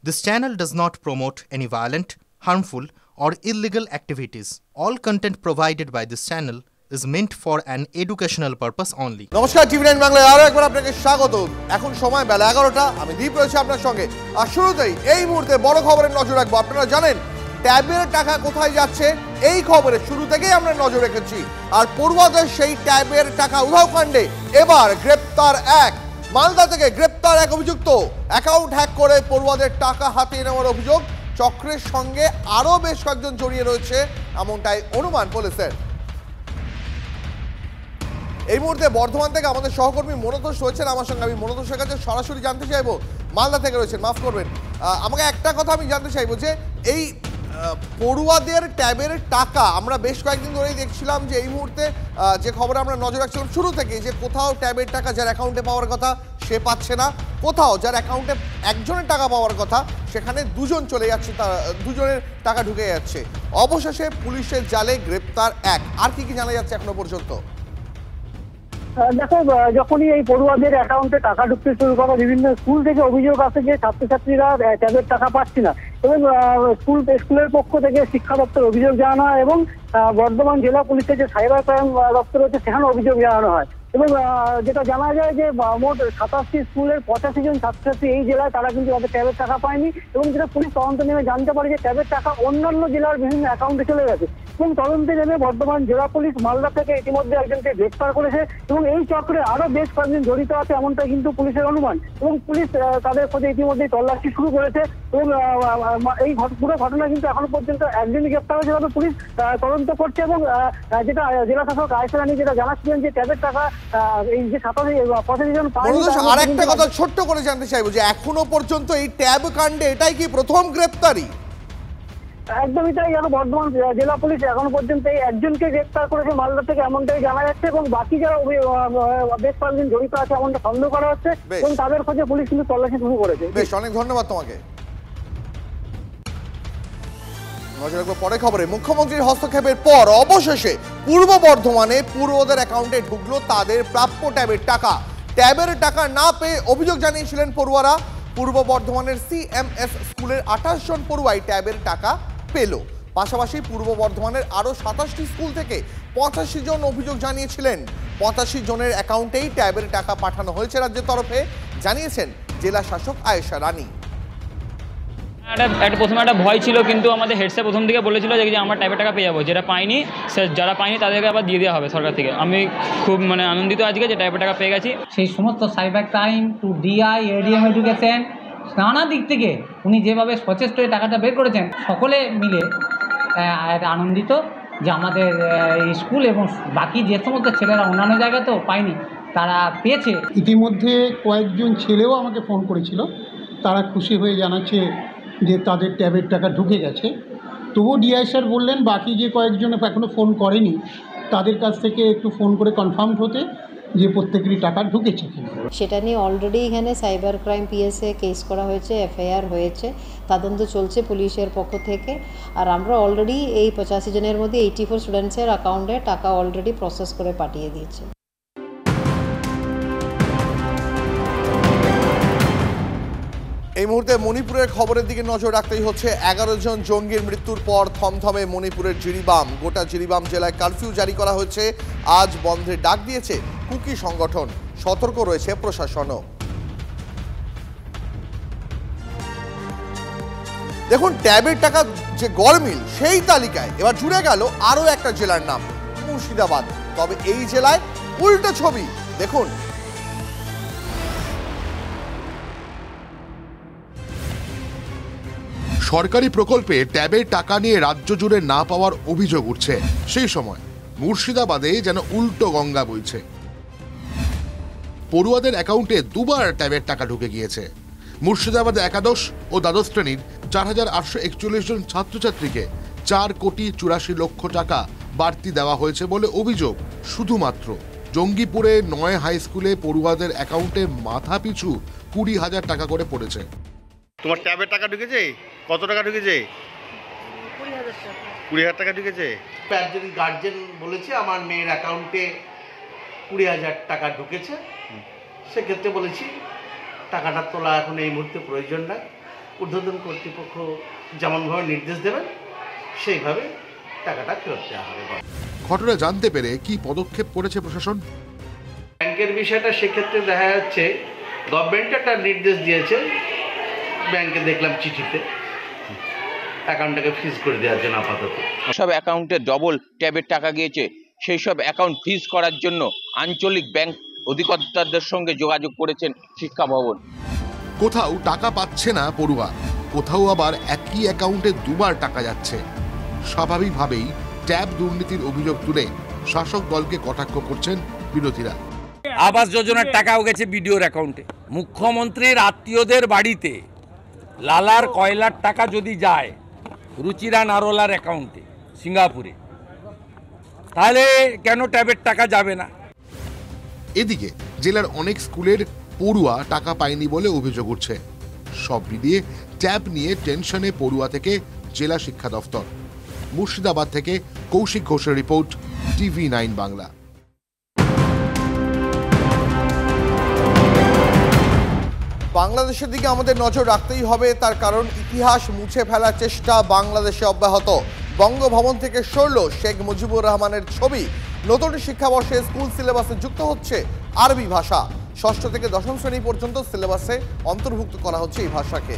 This channel does not promote any violent, harmful, or illegal activities. All content provided by this channel is meant for an educational purpose only. নমস্কার, টিভি9 বাংলায় আরো একবার আপনাকে স্বাগত। এখন সময় বেলা 11টা, আমি দীপ রয়েছে আপনার সঙ্গে। আর শুরুতেই এই মুহূর্তে বড় খবরের নজর রাখবো। আপনারা জানেন ট্যাবের টাকা কোথায় যাচ্ছে, এই খবরে শুরু থেকেই আমরা নজর রেখেছি। আর পড়ুয়াদের সেই ট্যাবের টাকা উধাও কাণ্ডে এবার গ্রেপ্তার এক। মালদা থেকে গ্রেপ্তার এক অভিযুক্ত। অ্যাকাউন্ট হ্যাক করে পড়ুয়াদের টাকা হাতিয়ে নেওয়ার অভিযোগ। চক্রের সঙ্গে আরও বেশ কয়েকজন জড়িয়ে রয়েছে এমনটাই অনুমান পুলিশের। এই মুহূর্তে বর্ধমান থেকে আমাদের সহকর্মী মনোতোষ রয়েছেন আমার সঙ্গে। আমি মনোতোষের কাছে সরাসরি জানতে চাইবো, মালদা থেকে রয়েছেন, মাফ করবেন। আমাকে একটা কথা আমি জানতে চাইবো যে এই পড়ুয়াদের ট্যাবের টাকা আমরা বেশ কয়েকদিন ধরেই দেখছিলাম যে এই মুহূর্তে যে খবরে আমরা নজর রাখছিলাম শুরু থেকে, যে কোথাও ট্যাবের টাকা যার অ্যাকাউন্টে পাওয়ার কথা সে পাচ্ছে না, কোথাও যার অ্যাকাউন্টে একজনের টাকা পাওয়ার কথা সেখানে দুজন চলে যাচ্ছে, দুজনের টাকা ঢুকে যাচ্ছে। অবশেষে পুলিশের জালে গ্রেপ্তার এক। আর কি কি জানা যাচ্ছে এখনো পর্যন্ত? দেখো, যখনই এই পড়ুয়াদের অ্যাকাউন্টে টাকা ঢুকতে শুরু করে বিভিন্ন স্কুল থেকে অভিযোগ আসে যে ছাত্রছাত্রীরা ট্যাবের টাকা পাচ্ছে না, এবং স্কুলের পক্ষ থেকে শিক্ষা দপ্তর অভিযোগ জানানো হয় এবং বর্ধমান জেলা পুলিশের যে সাইবার ক্রাইম দপ্তর রয়েছে সেখানে অভিযোগ জানানো হয়। এবং যেটা জানা যায় যে মোট 27টি স্কুলের 85 জন ছাত্রছাত্রী এই জেলায় তারা কিন্তু তাদের ট্যাবের টাকা পায়নি, এবং যেটা পুলিশ তদন্ত নেমে জানতে পারে যে ট্যাবের টাকা অন্যান্য জেলার বিভিন্ন অ্যাকাউন্টে চলে গেছে। এবং তদন্তে নেমে বর্ধমান জেলা পুলিশ মালদা থেকে ইতিমধ্যে একজনকে গ্রেপ্তার করেছে, এবং এই চক্রে আরো বেশ কয়েকজন জড়িত আছে এমনটা কিন্তু পুলিশের অনুমান। এবং পুলিশ তাদের খোঁজে ইতিমধ্যে তল্লাশি শুরু করেছে, এবং এই পুরো ঘটনা কিন্তু এখনো পর্যন্ত একজনই গ্রেপ্তার হয়েছে, তবে পুলিশ তদন্ত করছে। এবং যেটা জেলা শাসক আয়েশা রানী যেটা জানাচ্ছিলেন যে ট্যাবের টাকা এই যে 85 জন আর একটা কথা ছোট্ট করে জানতে চাইবো যে এখনো পর্যন্ত এই ট্যাব কাণ্ডে এটাই কি প্রথম গ্রেপ্তারি? একদমই তাই। বর্ধমান জেলা পুলিশ এখনো পর্যন্ত এই একজনকে গ্রেপ্তার করেছে মালদা থেকে এমনটাই জানা যাচ্ছে, এবং বাকি যারা বেশ কয়েকজন জড়িত আছে এমনটা সন্দেহ করা হচ্ছে, এবং তাদের খোঁজে পুলিশ কিন্তু তল্লাশি শুরু করেছে। বেশ, অনেক ধন্যবাদ তোমাকে। নজর রাখবো পরে খবরে। মুখ্যমন্ত্রীর হস্তক্ষেপের পর অবশেষে পূর্ব বর্ধমানে পড়ুয়াদের অ্যাকাউন্টে ঢুকলো তাদের প্রাপ্য ট্যাবের টাকা। ট্যাবের টাকা না পেয়ে অভিযোগ জানিয়েছিলেন পড়ুয়ারা। পূর্ব বর্ধমানের CMS স্কুলের 28 জন পড়ুয়াই ট্যাবের টাকা পেল। পাশাপাশি পূর্ব বর্ধমানের আরো 27টি স্কুল থেকে 85 জন অভিযোগ জানিয়েছিলেন। 85 জনের অ্যাকাউন্টেই ট্যাবের টাকা পাঠানো হয়েছে রাজ্যের তরফে, জানিয়েছেন জেলা শাসক আয়েশা রানী। প্রথমে একটা ভয় ছিল, কিন্তু আমাদের হেডসে প্রথম দিকে বলেছিল যে আমরা ট্যাবের টাকা পেয়ে যাবো, যারা পাইনি তাদেরকে আবার দিয়ে দেওয়া হবে সরকার থেকে। আমি খুব আনন্দিত আজকে যে ট্যাবের টাকা পেয়ে গেছি। সেই সমস্ত cyber crime to DI ADM education নানা দিক থেকে উনি যেভাবে সচেষ্ট হয়ে টাকাটা বের করেছেন, সকলে মিলে আনন্দিত যে আমাদের স্কুল এবং বাকি যে সমস্ত ছেলেরা অন্যান্য জায়গাতেও পায়নি তারা পেয়েছে। ইতিমধ্যে কয়েকজন ছেলেও আমাকে ফোন করেছিল, তারা খুশি হয়ে জানাচ্ছে যে তাদের ট্যাবের টাকা ঢুকে গেছে। তবুও DI স্যার বললেন বাকি যে কয়েকজন এখনও ফোন করেনি তাদের কাছ থেকে একটু ফোন করে কনফার্ম হতে যে প্রত্যেকেরই টাকা ঢুকেছে কিনা। সেটা নিয়ে অলরেডি এখানে সাইবার ক্রাইম PSA কেস করা হয়েছে, FIR হয়েছে, তদন্ত চলছে পুলিশের পক্ষ থেকে। আর আমরা অলরেডি এই 85 জনের মধ্যে 84 স্টুডেন্টসের অ্যাকাউন্টে টাকা অলরেডি প্রসেস করে পাঠিয়ে দিয়েছে। এই মুহূর্তে মণিপুরের খবরের দিকে নজর রাখতেই হচ্ছে। 11 জন জঙ্গির মৃত্যুর পর থমথমে মণিপুরের জিরিবাম। গোটা জিরিবাম জেলায় কারফিউ জারি করা হয়েছে। আজ বন্ধের ডাক দিয়েছে কুকি সংগঠন। সতর্ক রয়েছে প্রশাসনও। দেখুন, ট্যাবের টাকা যে গড়মিল সেই তালিকায় এবার জুড়ে গেল আরো একটা জেলার নাম, মুর্শিদাবাদ। তবে এই জেলায় উল্টো ছবি দেখুন। সরকারি প্রকল্পে ট্যাবের টাকা নিয়ে রাজ্য জুড়ে না পাওয়ার অভিযোগ উঠছে। সেই সময় মুর্শিদাবাদে যেন উল্টো গঙ্গা বইছে। পড়ুয়াদের অ্যাকাউন্টে দুবার ট্যাবের টাকা ঢুকে গিয়েছে। মুর্শিদাবাদে একাদশ ও দ্বাদশ শ্রেণীর 4841 জন ছাত্রছাত্রীকে 4,84,00,000 টাকা বাড়তি দেওয়া হয়েছে বলে অভিযোগ। শুধুমাত্র জঙ্গিপুরে 9 হাই স্কুলে পড়ুয়াদের অ্যাকাউন্টে মাথা পিছু 20,000 টাকা করে পড়েছে। তোমার ট্যাবের টাকা ঢুকেছে? কত টাকা ঢুকেছে? 20,000 টাকা ঢুকেছে। একজন গার্জেন বলেছে আমার মেয়ের অ্যাকাউন্টে 20,000 টাকা ঢুকেছে, সেক্ষেত্রে বলেছি টাকাটা তোলা এখন এই মুহূর্তে প্রয়োজন নাই, ঊর্ধ্বতন কর্তৃপক্ষ যেমনভাবে নির্দেশ দেবেন সেইভাবে টাকাটা ফেরত দেওয়া হবে। ঘটনা জানতে পেরে কি পদক্ষেপ করেছে প্রশাসন? ব্যাংকের বিষয়টা সেক্ষেত্রে দেখা যাচ্ছে গভর্নমেন্ট একটা নির্দেশ দিয়েছে, ব্যাংকে দেখলাম চিঠিতে অ্যাকাউন্টটাকে ফ্রিজ করে দেওয়ার জন্য আপাতত। সব অ্যাকাউন্টে ডবল ট্যাবের টাকা গিয়েছে, সেই সব অ্যাকাউন্ট ফ্রিজ করার জন্য আঞ্চলিক ব্যাংক অধিকর্তাদের সঙ্গে যোগাযোগ করেছেন শিক্ষা ভবন। কোথাও টাকা পাচ্ছে না পড়ুয়া, কোথাও আবার একই অ্যাকাউন্টে দুবার টাকা যাচ্ছে। স্বাভাবিকভাবেই ট্যাব দুর্নীতির অভিযোগ তুলে শাসক দলকে কটাক্ষ করছেন বিরোধীরা। আবাস যোজনার টাকাও গেছে বিডিওর অ্যাকাউন্টে। মুখ্যমন্ত্রীর আত্মীয়দের বাড়িতে লালার কয়লার টাকা যদি যায় রুচিরা নারোলার অ্যাকাউন্টে সিঙ্গাপুরে, তাহলে কেন ট্যাবের টাকা যাবে না? এদিকে জেলার অনেক স্কুলের পড়ুয়া টাকা পায়নি বলে অভিযোগ উঠছে। সব মিলিয়ে ট্যাব নিয়ে টেনশনে পড়ুয়া থেকে জেলা শিক্ষা দফতর। মুর্শিদাবাদ থেকে কৌশিক ঘোষের রিপোর্ট, TV9 বাংলা। বাংলাদেশের দিকে আমাদের নজর রাখতেই হবে, তার কারণ ইতিহাস মুছে ফেলার চেষ্টা বাংলাদেশে অব্যাহত। বঙ্গভবন থেকে সরল শেখ মুজিবুর রহমানের ছবি। নতুন শিক্ষাবর্ষে স্কুল সিলেবাসে যুক্ত হচ্ছে আরবি ভাষা। ষষ্ঠ থেকে দশম শ্রেণী পর্যন্ত সিলেবাসে অন্তর্ভুক্ত করা হচ্ছে এই ভাষাকে।